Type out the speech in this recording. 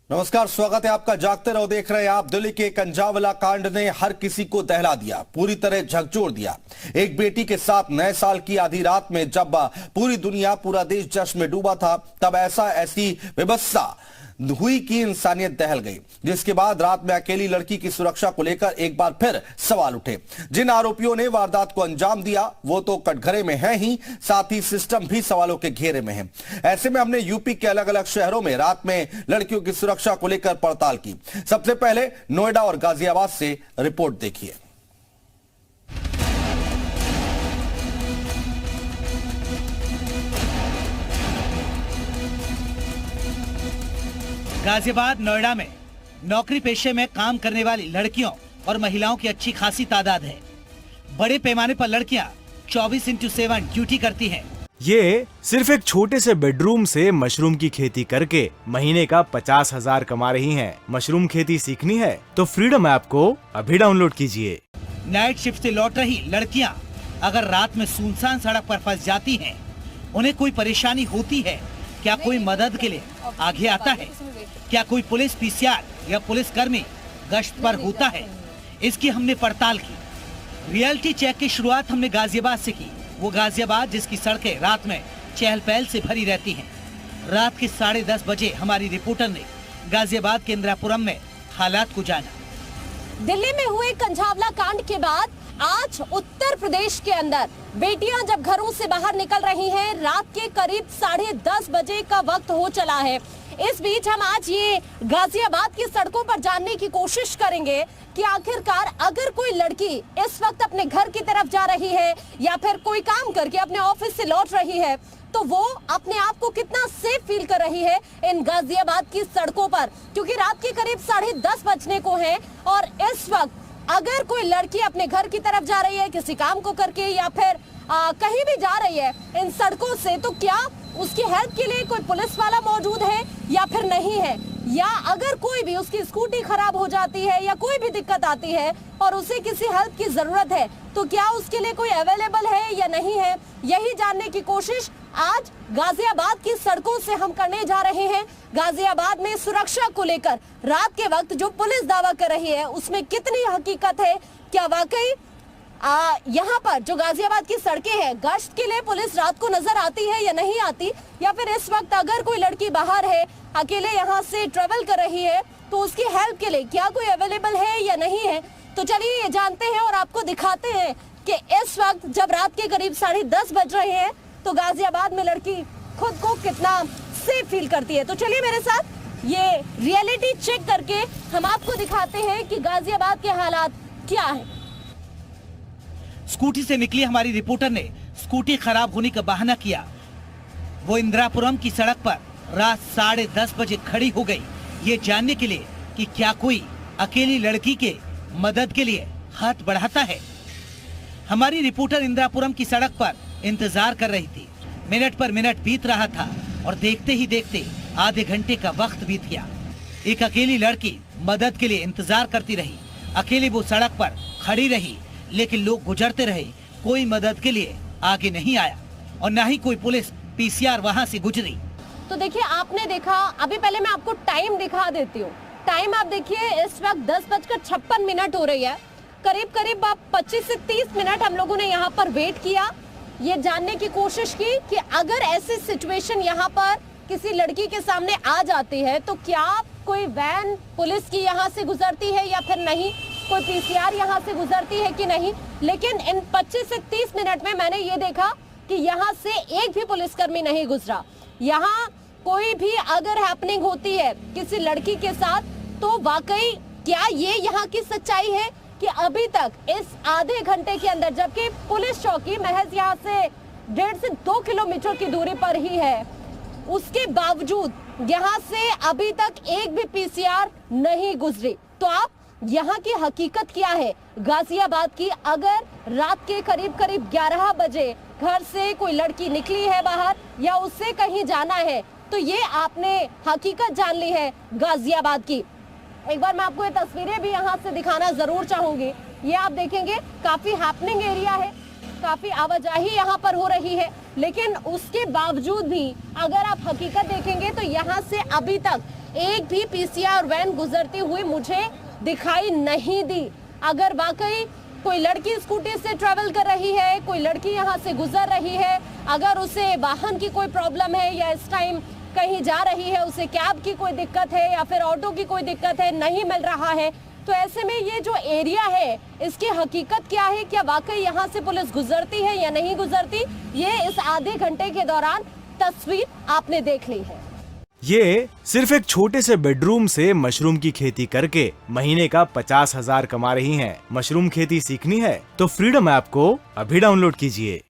नमस्कार, स्वागत है आपका। जागते रहो देख रहे हैं आप। दिल्ली के कंजावला कांड ने हर किसी को दहला दिया, पूरी तरह झकझोर दिया। एक बेटी के साथ नए साल की आधी रात में जब पूरी दुनिया, पूरा देश जश्न में डूबा था, तब ऐसी विवत्सा हुई कि इंसानियत दहल गई। जिसके बाद रात में अकेली लड़की की सुरक्षा को लेकर एक बार फिर सवाल उठे। जिन आरोपियों ने वारदात को अंजाम दिया वो तो कटघरे में है ही, साथ ही सिस्टम भी सवालों के घेरे में है। ऐसे में हमने यूपी के अलग अलग शहरों में रात में लड़कियों की सुरक्षा को लेकर पड़ताल की। सबसे पहले नोएडा और गाजियाबाद से रिपोर्ट देखिए। गाजियाबाद नोएडा में नौकरी पेशे में काम करने वाली लड़कियों और महिलाओं की अच्छी खासी तादाद है। बड़े पैमाने पर लड़कियां 24/7 ड्यूटी करती हैं। ये सिर्फ एक छोटे से बेडरूम से मशरूम की खेती करके महीने का 50,000 कमा रही हैं। मशरूम खेती सीखनी है तो फ्रीडम ऐप को अभी डाउनलोड कीजिए। नाइट शिफ्ट से लौट रही लड़कियां अगर रात में सुनसान सड़क पर फंस जाती हैं, उन्हें कोई परेशानी होती है, क्या कोई मदद के लिए आगे आता है? क्या कोई पुलिस पीसीआर या पुलिस कर्मी गश्त पर होता है? इसकी हमने पड़ताल की। रियलिटी चेक की शुरुआत हमने गाजियाबाद से की। वो गाजियाबाद जिसकी सड़कें रात में चहल पहल से भरी रहती हैं। रात के 10:30 बजे हमारी रिपोर्टर ने गाजियाबाद के इंदिरापुरम में हालात को जाना। दिल्ली में हुए कंझावला कांड के बाद आज उत्तर प्रदेश के अंदर बेटियां जब घरों से बाहर निकल रही हैं, रात के करीब 10:30 बजे का वक्त हो चला है। इस बीच हम आज ये गाजियाबाद की सड़कों पर जानने की कोशिश करेंगे कि आखिरकार अगर कोई लड़की इस वक्त अपने घर की तरफ जा रही है या फिर कोई काम करके अपने ऑफिस से लौट रही है, तो वो अपने आप को कितना सेफ फील कर रही है इन गाजियाबाद की सड़कों पर, क्योंकि रात के करीब 10:30 बजने को है। और इस वक्त अगर कोई लड़की अपने घर की तरफ जा रही है किसी काम को करके या फिर कहीं भी जा रही है इन सड़कों से, तो क्या उसकी हेल्प के लिए कोई पुलिस वाला मौजूद है या फिर नहीं है? या अगर कोई भी उसकी स्कूटी खराब हो जाती है या कोई भी दिक्कत आती है और उसे किसी हेल्प की जरूरत है, तो क्या उसके लिए कोई अवेलेबल है या नहीं है? यही जानने की कोशिश आज गाजियाबाद की सड़कों से हम करने जा रहे हैं। गाजियाबाद में सुरक्षा को लेकर रात के वक्त जो पुलिस दावा कर रही है उसमें कितनी हकीकत है? क्या वाकई यहाँ पर जो गाजियाबाद की सड़कें हैं, गश्त के लिए पुलिस रात को नजर आती है या नहीं आती? या फिर इस वक्त अगर कोई लड़की बाहर है, अकेले यहाँ से ट्रेवल कर रही है, तो उसकी हेल्प के लिए क्या कोई अवेलेबल है या नहीं है? तो चलिए ये जानते हैं और आपको दिखाते हैं कि इस वक्त जब रात के करीब 10:30 बज रहे हैं तो गाजियाबाद में लड़की खुद को कितना सेफ फील करती है। तो चलिए मेरे साथ ये रियलिटी चेक करके हम आपको दिखाते हैं कि गाजियाबाद के हालात क्या है। स्कूटी से निकली हमारी रिपोर्टर ने स्कूटी खराब होने का बहाना किया। वो इंदिरापुरम की सड़क पर रात 10:30 बजे खड़ी हो गई, ये जानने के लिए कि क्या कोई अकेली लड़की के मदद के लिए हाथ बढ़ाता है। हमारी रिपोर्टर इंदिरापुरम की सड़क पर इंतजार कर रही थी। मिनट पर मिनट बीत रहा था और देखते ही देखते आधे घंटे का वक्त बीत गया। एक अकेली लड़की मदद के लिए इंतजार करती रही। अकेली वो सड़क पर खड़ी रही, लेकिन लोग गुजरते रहे, कोई मदद के लिए आगे नहीं आया और न ही कोई पुलिस पीसीआर वहां से गुजरी। तो देखिए, आपने देखा, अभी पहले मैं आपको टाइम दिखा देती हूँ। टाइम आप देखिए, इस वक्त 10:56 हो रही है। करीब करीब 25 से 30 मिनट हम लोगों ने यहाँ पर वेट किया, ये जानने की कोशिश की कि अगर ऐसी सिचुएशन यहाँ पर किसी लड़की के सामने आ जाती है तो क्या कोई वैन पुलिस की यहाँ से गुजरती है या फिर नहीं, कोई पीसीआर यहाँ से गुजरती है कि नहीं। लेकिन इन 25 से 30 मिनट में मैंने ये देखा कि यहाँ से एक भी पुलिसकर्मी नहीं गुजरा। यहाँ कोई भी अगर हैपनिंग होती है किसी लड़की के साथ, तो वाकई क्या ये यहाँ की सच्चाई है कि अभी तक इस आधे घंटे के अंदर, जबकि पुलिस चौकी महज यहाँ से 1.5 से 2 किलोमीटर की दूरी पर ही है, उसके बावजूद यहाँ से अभी तक एक भी पीसीआर नहीं गुजरी। तो आप यहाँ की हकीकत क्या है गाजियाबाद की? अगर रात के करीब 11 बजे घर से कोई लड़की निकली है बाहर या उससे कहीं जाना है, तो ये आपने हकीकत जान ली है गाजियाबाद की। एक बार मैं आपको ये तस्वीरें भी यहाँ से दिखाना जरूर चाहूंगी। ये आप देखेंगे काफी हैपनिंग एरिया है, काफी आवाजाही यहाँ पर हो रही है, लेकिन उसके बावजूद भी अगर आप हकीकत देखेंगे तो यहाँ से अभी तक एक भी पीसीआर वैन गुजरती हुई मुझे दिखाई नहीं दी। अगर वाकई कोई लड़की स्कूटी से ट्रैवल कर रही है, कोई लड़की यहाँ से गुजर रही है, अगर उसे वाहन की कोई प्रॉब्लम है या इस टाइम कहीं जा रही है, उसे कैब की कोई दिक्कत है या फिर ऑटो की कोई दिक्कत है, नहीं मिल रहा है, तो ऐसे में ये जो एरिया है इसकी हकीकत क्या है? क्या वाकई यहाँ से पुलिस गुजरती है या नहीं गुजरती? ये इस आधे घंटे के दौरान तस्वीर आपने देख ली है। ये सिर्फ एक छोटे से बेडरूम से मशरूम की खेती करके महीने का 50,000 कमा रही हैं। मशरूम खेती सीखनी है तो फ्रीडम ऐप को अभी डाउनलोड कीजिए।